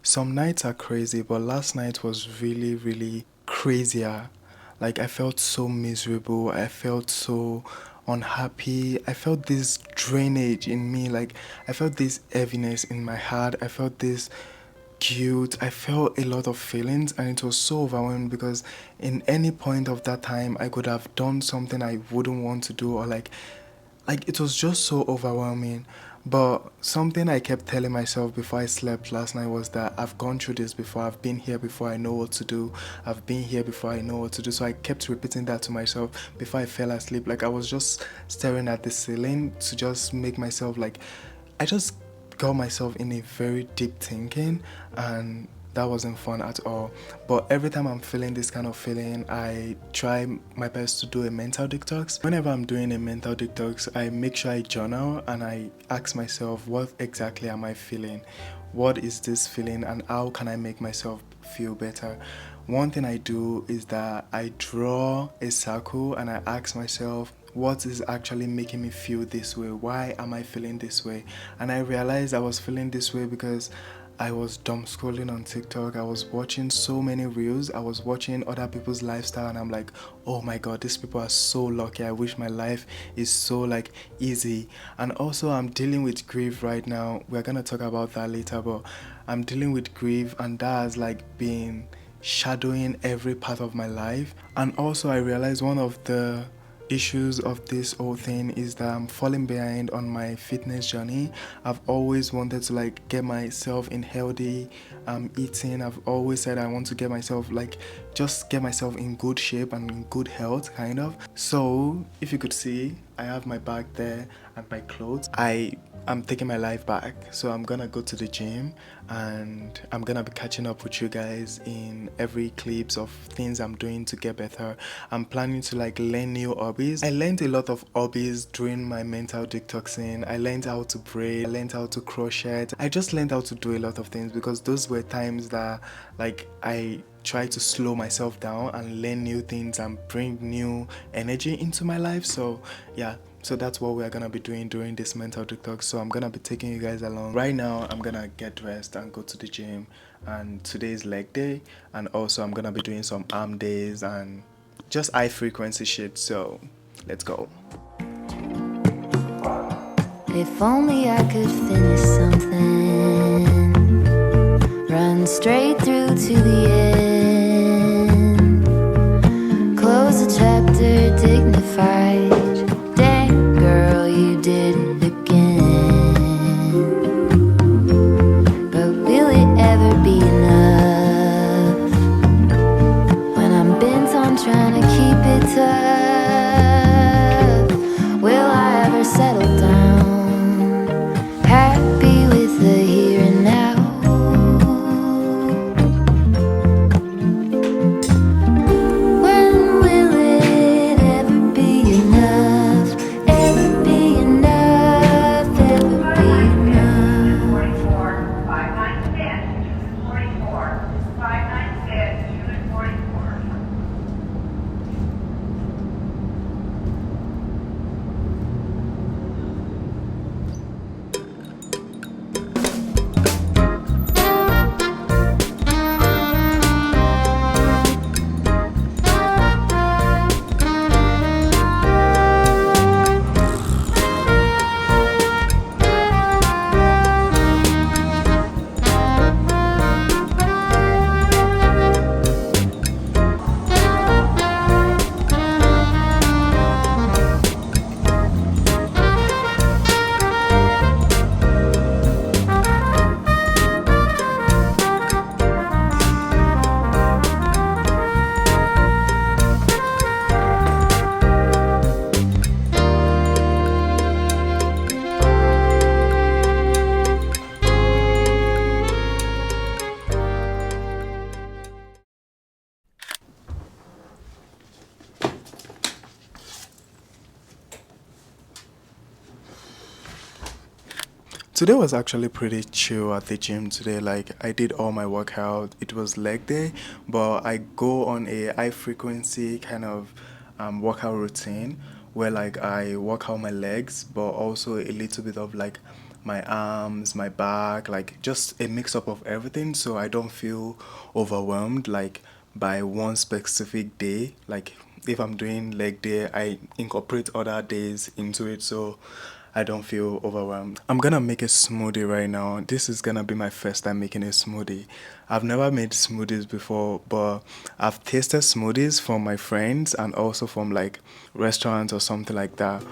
Some nights are crazy, but last night was really, really crazier. Like, I felt so miserable. I felt so unhappy. I felt this drainage in me. Like, I felt this heaviness in my heart. I felt this guilt. I felt a lot of feelings, and it was so overwhelming because in any point of that time, I could have done something I wouldn't want to do, or like it was just so overwhelming. But something I kept telling myself before I slept last night was that I've gone through this before, I've been here before, I know what to do, I've been here before, I know what to do. So I kept repeating that to myself before I fell asleep. Like, I was just staring at the ceiling to just make myself, like, I just got myself in a very deep thinking, and that wasn't fun at all. But every time I'm feeling this kind of feeling, I try my best to do a mental detox. Whenever I'm doing a mental detox, I make sure I journal and I ask myself, what exactly am I feeling? What is this feeling, and how can I make myself feel better? One thing I do is that I draw a circle and I ask myself, what is actually making me feel this way? Why am I feeling this way? And I realized I was feeling this way because I was dumb scrolling on TikTok. I was watching so many reels. I was watching other people's lifestyle, and I'm like, oh my god, these people are so lucky. I wish my life is so like easy. And also, I'm dealing with grief right now. We're gonna talk about that later, but I'm dealing with grief, and that has like been shadowing every part of my life. And also, I realized one of the issues of this whole thing is that I'm falling behind on my fitness journey. I've always wanted to like get myself in healthy eating. I've always said I want to get myself like just get myself in good shape and in good health kind of. So if you could see, I have my bag there and my clothes. I'm taking my life back. So I'm gonna go to the gym and I'm gonna be catching up with you guys in every clips of things I'm doing to get better. I'm planning to like learn new hobbies. I learned a lot of hobbies during my mental detoxing. I learned how to braid, I learned how to crochet. I just learned how to do a lot of things because those were times that like I try to slow myself down and learn new things and bring new energy into my life. So yeah, so that's what we're gonna be doing during this mental detox. So I'm gonna be taking you guys along. Right now I'm gonna get dressed and go to the gym, and today is leg day, and also I'm gonna be doing some arm days and just high frequency shit. So let's go. If only I could finish something, run straight through to the end, close a chapter dignified. Damn girl, you did it again. But will it ever be enough when I'm bent on trying to keep it tough? Will I ever settle down, happy with the here and now? When will it ever be enough? Ever be enough? Ever be enough? 44, 596, 44, 596, 44. Today was actually pretty chill at the gym today. Like, I did all my workout. It was leg day, but I go on a high frequency kind of workout routine where like I work out my legs, but also a little bit of like my arms, my back, like just a mix up of everything, so I don't feel overwhelmed like by one specific day. Like if I'm doing leg day, I incorporate other days into it, so I don't feel overwhelmed. I'm gonna make a smoothie right now. This is gonna be my first time making a smoothie. I've never made smoothies before, but I've tasted smoothies from my friends and also from like restaurants or something like that.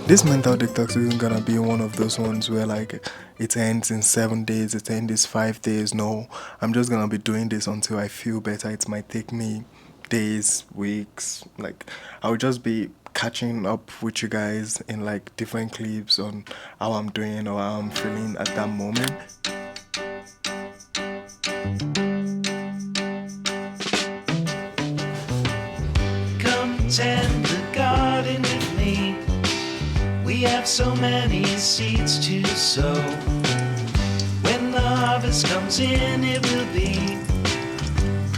This mental detox isn't gonna be one of those ones where like it ends in 7 days, it ends in 5 days. No, I'm just gonna be doing this until I feel better. It might take me days, weeks. Like I'll just be catching up with you guys in like different clips on how I'm doing or how I'm feeling at that moment. Come tend the garden with me. We have so many seeds to sow. When the harvest comes in, it will be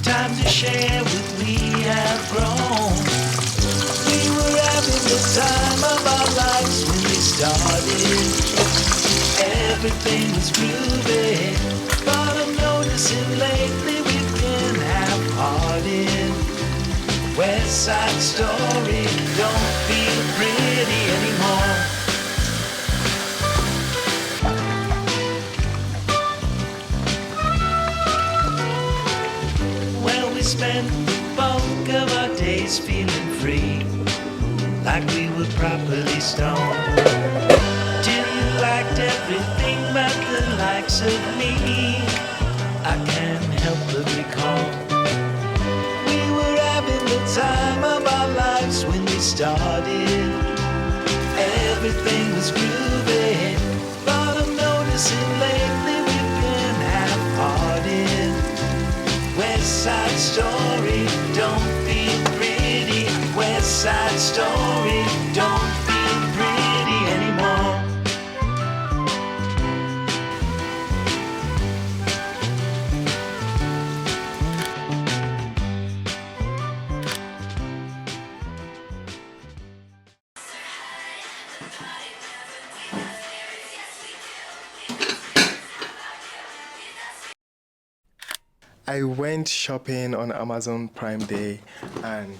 time to share what we have grown. We were having the time of our lives when we started. Everything was groovy, but I'm noticing lately we've been half-hearted. West Side Story don't feel pretty anymore. Well, we spent the bulk of our days feeling free, like we were properly stoned. Till you liked everything but the likes of me, I can't help but recall. Time of our lives when we started. Everything was groovy, but I'm noticing lately we've been half-hearted. West Side Story don't feel pretty. West Side Story don't feel pretty anymore. I went shopping on Amazon Prime Day and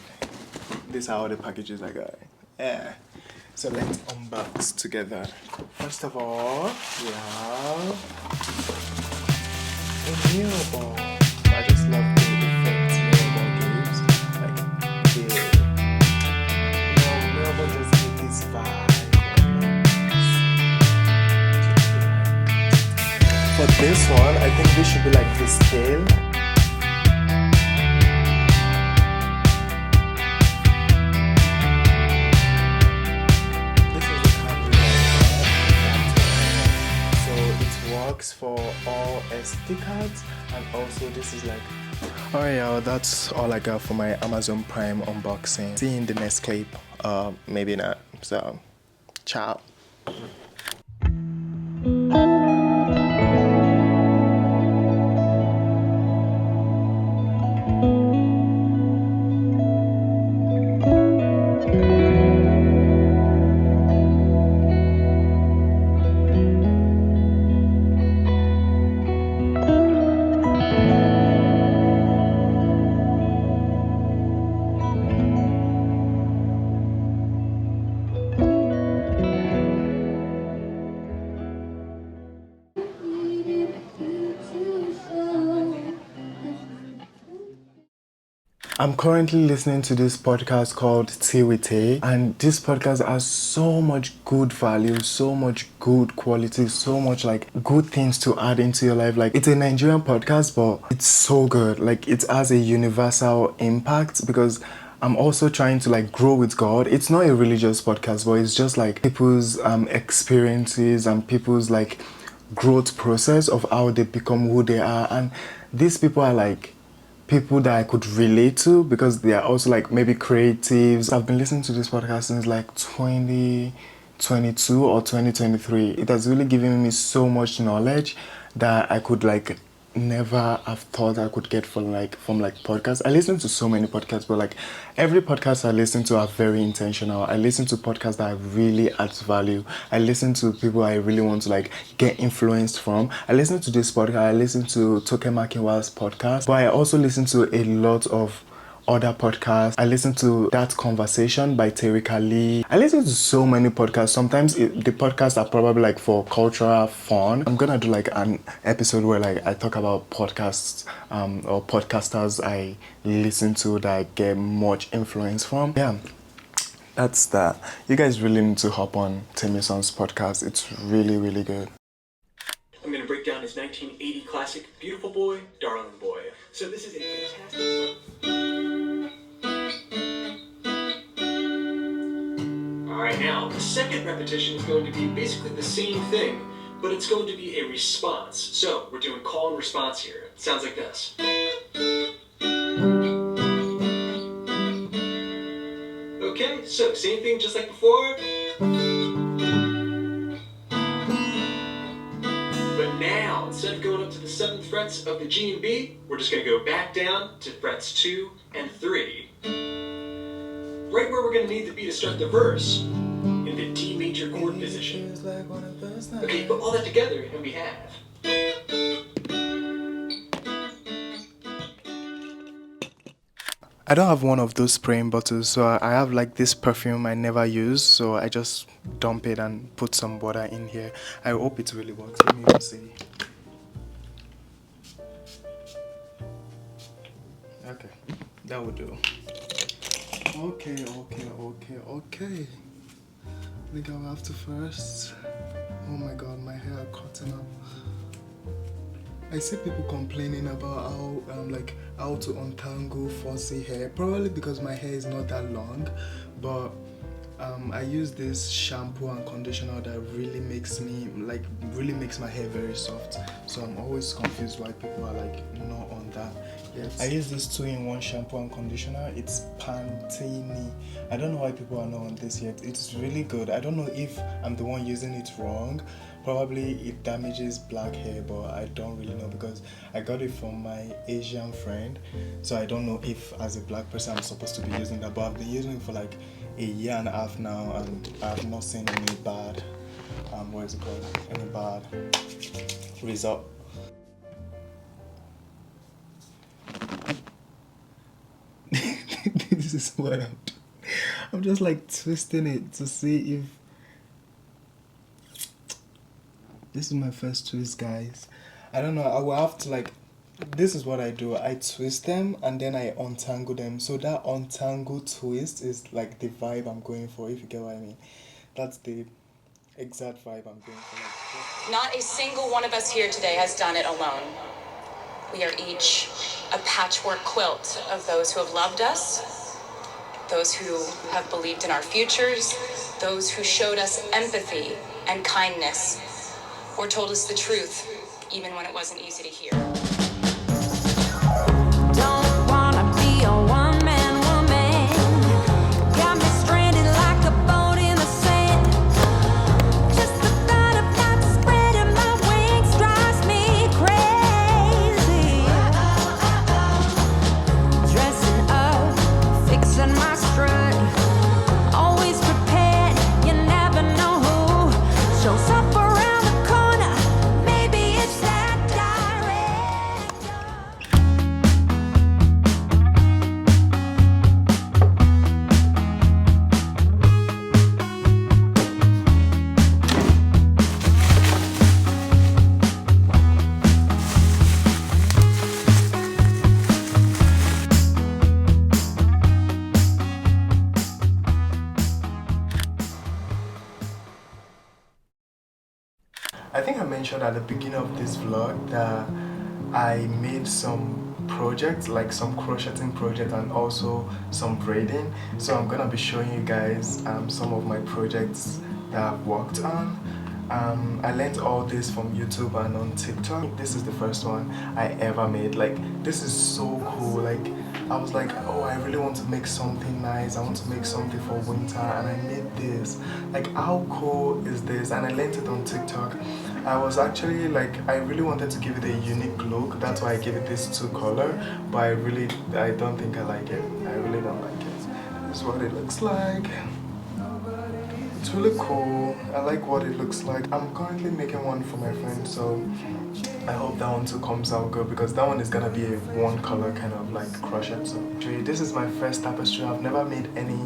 these are all the packages I got. Yeah. So let's unbox together. First of all, we have a mirror ball. I just love the effect mirror ball gives. Like the mirror ball just gives this vibe. For this one, I think this should be like the scale. For all SD cards, and also this is like, alright y'all, that's all I got for my Amazon Prime unboxing. See you in the next clip, maybe not, so ciao. I'm currently listening to this podcast called Tea with Tay, and this podcast has so much good value, so much good quality, so much like good things to add into your life. Like it's a Nigerian podcast, but it's so good. Like it has a universal impact because I'm also trying to like grow with God. It's not a religious podcast, but it's just like people's experiences and people's like growth process of how they become who they are. And these people are like people that I could relate to, because they are also like maybe creatives. I've been listening to this podcast since like 2022 or 2023. It has really given me so much knowledge that I could like never have thought I could get from podcasts. I listen to so many podcasts, but like every podcast I listen to are very intentional. I listen to podcasts that really adds value. I listen to people I really want to like get influenced from. I listen to this podcast. I listen to Toke Makinwa's podcast, but I also listen to a lot of other podcasts. I listen to That Conversation by Terika Lee. I listen to so many podcasts. Sometimes the podcasts are probably like for cultural fun. I'm gonna do like an episode where like I talk about podcasts or podcasters I listen to that I get much influence from. Yeah, that's that. You guys really need to hop on Timison's podcast. It's really, really good. I'm going to break down his 1980 classic, Beautiful Boy, Darling Boy. So this is a fantastic song. Alright, now, the second repetition is going to be basically the same thing, but it's going to be a response. So, we're doing call and response here. It sounds like this. Okay, so same thing just like before. But now, instead of going up to the 7th frets of the G and B, we're just going to go back down to frets 2 and 3. Right where we're going to need the B to start the verse, in the D major chord position. Okay, put all that together and we have... I don't have one of those spraying bottles, so I have like this perfume I never use, so I just dump it and put some water in here. I hope it really works. Let me even see. Okay, that would do. Okay. I think I'll have to first. Oh my god, my hair cutting up. I see people complaining about how to untangle fuzzy hair, probably because my hair is not that long, but I use this shampoo and conditioner that really makes my hair very soft. So I'm always confused why people are like not on that yet. I use this 2-in-1 shampoo and conditioner. It's Pantene. I don't know why people are not on this yet. It's really good. I don't know if I'm the one using it wrong. Probably it damages black hair, but I don't really know because I got it from my Asian friend. So I don't know if as a black person I'm supposed to be using that, but I've been using it for like a year and a half now, and I've not seen any bad any bad result. This is what I'm doing. I'm just like twisting it to see if this is my first twist, guys. I don't know, I will have to like, this is what I do. I twist them and then I untangle them. So that untangle twist is like the vibe I'm going for, if you get what I mean. That's the exact vibe I'm going for. Not a single one of us here today has done it alone. We are each a patchwork quilt of those who have loved us, those who have believed in our futures, those who showed us empathy and kindness, or told us the truth, even when it wasn't easy to hear. Don't wanna be a one-man woman. Got me stranded like a boat in the sand. Just the thought of not spreading my wings drives me crazy. Dressing up, fixing my strut. Always prepared, you never know who shows up around the corner. Maybe it's that director. I think I mentioned at the beginning of this vlog that I made some projects, like some crocheting project and also some braiding. So I'm gonna be showing you guys some of my projects that I've worked on. I learned all this from YouTube and on TikTok. This is the first one I ever made. Like, this is so cool. Like, I was like, oh, I really want to make something nice. I want to make something for winter, and I made this. Like, how cool is this? And I learned it on TikTok. I was actually like, I really wanted to give it a unique look. That's why I gave it this two color. But I don't think I like it. I really don't like it. This is what it looks like. It's really cool. I like what it looks like. I'm currently making one for my friend, so I hope that one too comes out good, because that one is gonna be a one color kind of like crochet. So this is my first tapestry. I've never made any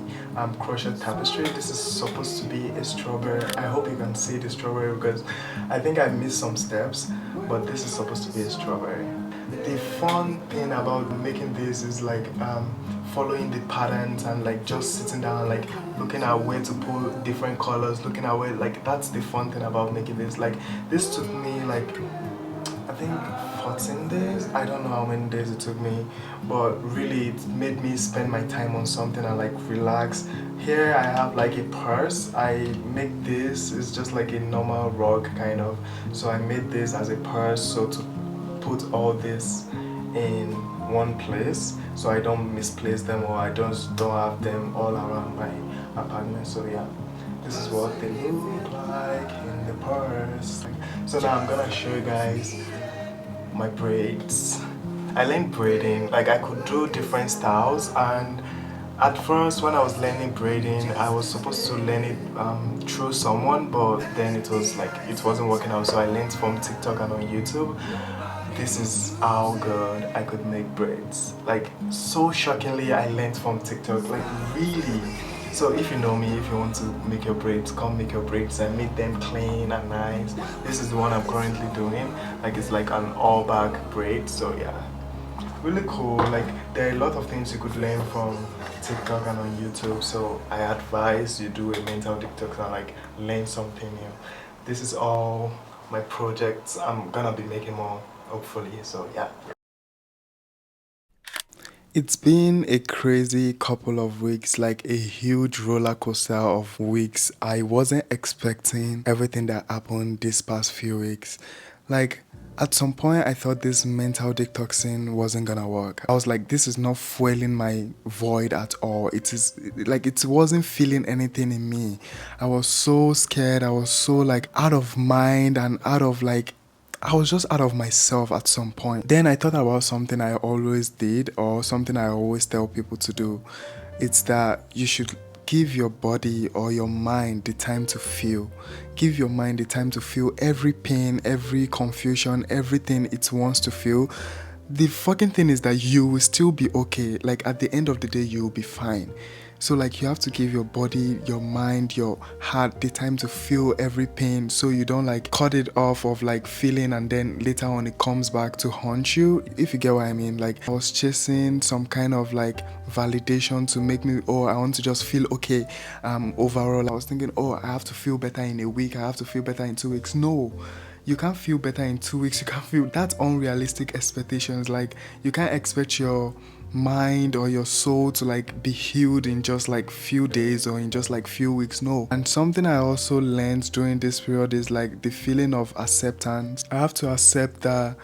crochet tapestry. This is supposed to be a strawberry. I hope you can see the strawberry, because I think I missed some steps, but this is supposed to be a strawberry. The fun thing about making this is like following the patterns and like just sitting down, like looking at where to pull different colors, looking at where, like, that's the fun thing about making this. Like, this took me like, I think 14 days. I don't know how many days it took me, but really it made me spend my time on something and like relax. Here I have like a purse. I make this, it's just like a normal rug kind of. So I made this as a purse, so to put all this in one place so I don't misplace them, or I just don't have them all around my apartment. So yeah, this is what they look like in the purse. So now I'm gonna show you guys my braids. I learned braiding. Like, I could do different styles, and at first when I was learning braiding, I was supposed to learn it through someone, but then it was like it wasn't working out, so I learned from TikTok and on YouTube. This is how good I could make braids. Like, so shockingly, I learned from TikTok. Like, really. So if you know me, if you want to make your braids, come make your braids and make them clean and nice. This is the one I'm currently doing. Like, it's like an all back braid. So yeah, really cool. Like, there are a lot of things you could learn from TikTok and on YouTube. So I advise you do a mental detox and like learn something new. This is all my projects. I'm gonna be making more, hopefully. So yeah. It's been a crazy couple of weeks, like a huge roller coaster of weeks. I wasn't expecting everything that happened this past few weeks. Like, at some point, I thought this mental detoxing wasn't gonna work. I was like, this is not fueling my void at all. It is like, it wasn't feeling anything in me. I was so scared. I was so like out of mind and out of like, I was just out of myself at some point. Then I thought about something I always did, or something I always tell people to do. It's that you should give your body or your mind the time to feel. Give your mind the time to feel every pain, every confusion, everything it wants to feel. The fucking thing is that you will still be okay. Like, at the end of the day, you will be fine. So like, you have to give your body, your mind, your heart the time to feel every pain, so you don't like cut it off of like feeling, and then later on it comes back to haunt you, if you get what I mean. Like, I was chasing some kind of like validation to make me, oh, I want to just feel okay overall. I was thinking, oh, I have to feel better in a week, I have to feel better in 2 weeks. No, you can't feel better in 2 weeks. You can't feel, that's unrealistic expectations. Like, you can't expect your mind or your soul to like be healed in just like few days or in just like few weeks. No. And something I also learned during this period is like the feeling of acceptance. I have to accept that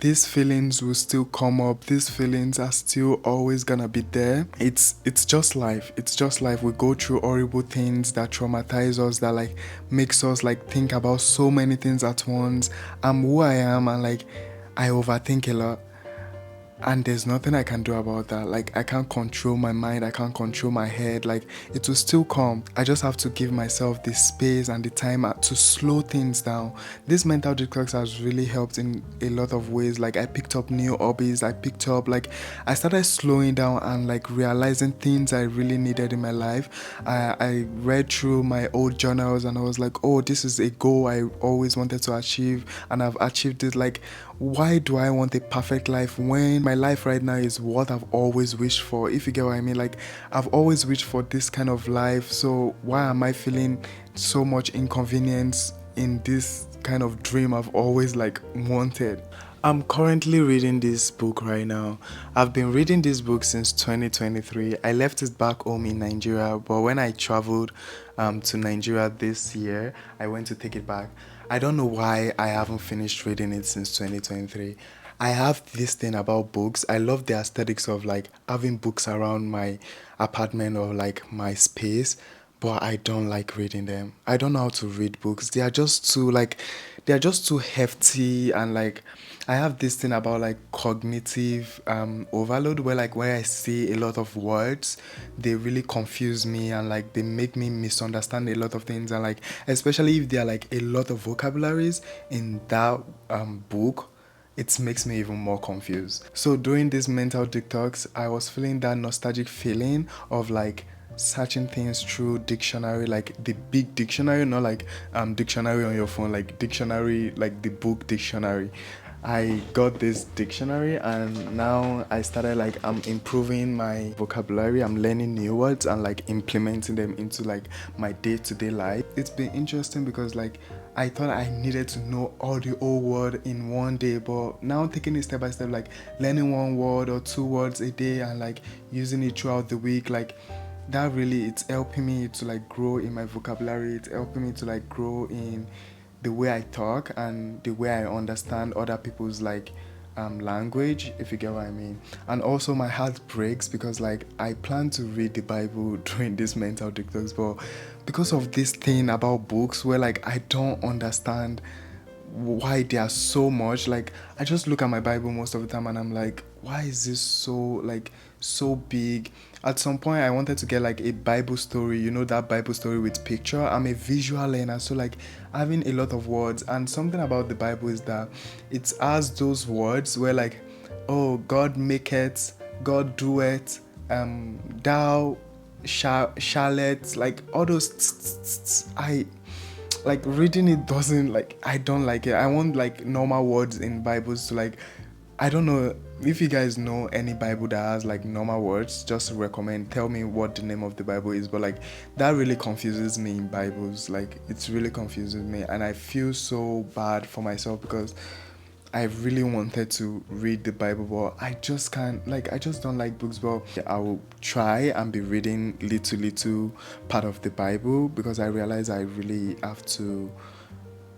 these feelings will still come up. These feelings are still always gonna be there. It's just life. It's just life. We go through horrible things that traumatize us, that like makes us like think about so many things at once. I'm who I am, and like I overthink a lot. And there's nothing I can do about that. Like, I can't control my mind, I can't control my head. Like, it will still come. I just have to give myself the space and the time to slow things down. This mental detox has really helped in a lot of ways. Like, I picked up new hobbies. I started slowing down and like realizing things I really needed in my life. I read through my old journals, and I was like, oh, this is a goal I always wanted to achieve, and I've achieved it. Like, why do I want a perfect life when my life right now is what I've always wished for, if you get what I mean? Like, I've always wished for this kind of life, so why am I feeling so much inconvenience in this kind of dream I've always like wanted? I'm currently reading this book right now. I've been reading this book since 2023. I left it back home in Nigeria, but when I traveled to Nigeria this year, I went to take it back. I don't know why I haven't finished reading it since 2023. I have this thing about books. I love the aesthetics of like having books around my apartment or like my space, but I don't like reading them. I don't know how to read books. They are just too hefty, and like I have this thing about like cognitive overload where like where I see a lot of words, they really confuse me, and like they make me misunderstand a lot of things, and like especially if there are like a lot of vocabularies in that book, it makes me even more confused. So during this mental detox, I was feeling that nostalgic feeling of like searching things through dictionary, like the big dictionary, not like dictionary on your phone, like dictionary, like the book dictionary. I got this dictionary, and now I started like I'm improving my vocabulary. I'm learning new words and like implementing them into like my day-to-day life. It's been interesting because like I thought I needed to know all the old word in one day, but now taking it step by step, like learning one word or two words a day and like using it throughout the week, like that really, it's helping me to like grow in my vocabulary. It's helping me to like grow in the way I talk and the way I understand other people's like language, if you get what I mean. And also my heart breaks because like I plan to read the Bible during this mental detox, but because of this thing about books where like I don't understand why there are so much, like I just look at my Bible most of the time and I'm like, why is this so like so big? At some point I wanted to get like a Bible story, you know, that Bible story with picture. I'm a visual learner, so like having a lot of words, and something about the Bible is that it has those words where like, oh, God make it, God do it, thou shall it, like all those I like reading it doesn't, like I don't like it. I want like normal words in Bibles to like, I don't know if you guys know any Bible that has like normal words, just recommend, tell me what the name of the Bible is. But like that really confuses me in Bibles, like it's really confuses me, and I feel so bad for myself because I really wanted to read the Bible, but I just can't, like I just don't like books. But I will try and be reading little part of the Bible because I realize I really have to,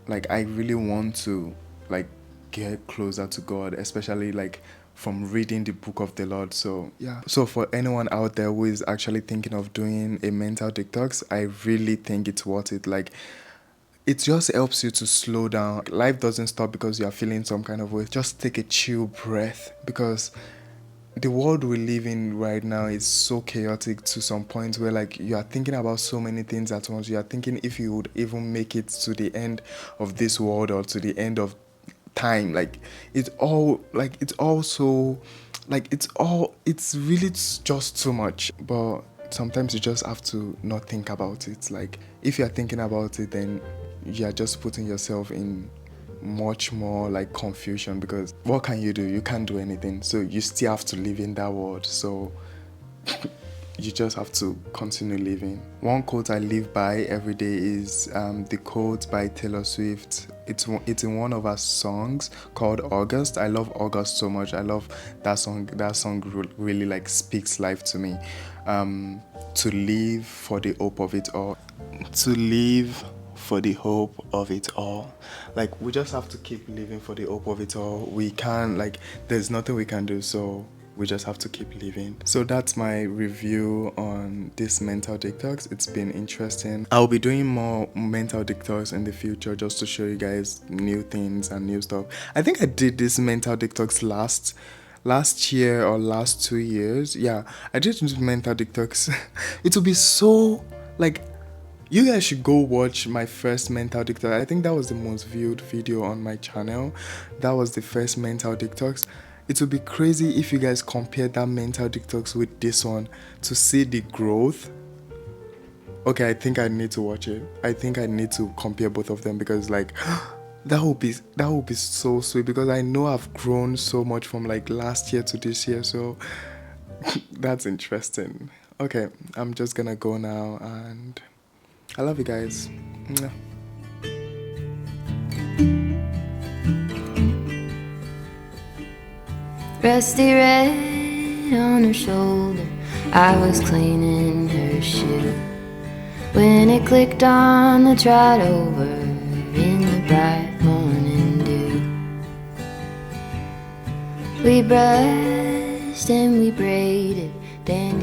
like I really want to like get closer to God, especially like from reading the book of the Lord. So yeah, so for anyone out there who is actually thinking of doing a mental detox, I really think it's worth it. Like it just helps you to slow down. Life doesn't stop because you are feeling some kind of way. Just take a chill breath, because the world we live in right now is so chaotic to some point where like you are thinking about so many things at once. You are thinking if you would even make it to the end of this world or to the end of time. Like it's all like it's also like it's really just too much. But sometimes you just have to not think about it. Like if you're thinking about it, then you're just putting yourself in much more like confusion, because what can you do? You can't do anything, so you still have to live in that world. So you just have to continue living. One quote I live by every day is the quote by Taylor Swift. It's in one of her songs called August. I love August so much. I love that song. That song really like speaks life to me. To live for the hope of it all. To live for the hope of it all. Like we just have to keep living for the hope of it all. We can't, like there's nothing we can do, so we just have to keep living. So that's my review on this mental detox. It's been interesting. I'll be doing more mental detox in the future just to show you guys new things and new stuff. I think I did this mental detox last year or last 2 years. Yeah, I did this mental detox. It will be so like, you guys should go watch my first mental detox. I think that was the most viewed video on my channel. That was the first mental detox. It would be crazy if you guys compare that mental detox with this one to see the growth. Okay, I think I need to watch it. I think I need to compare both of them, because like that would be so sweet, because I know I've grown so much from like last year to this year. So that's interesting. Okay, I'm just gonna go now, and I love you guys. Mwah. Rusty red on her shoulder, I was cleaning her shoe when it clicked on the trot over in the bright morning dew. We brushed and we braided, then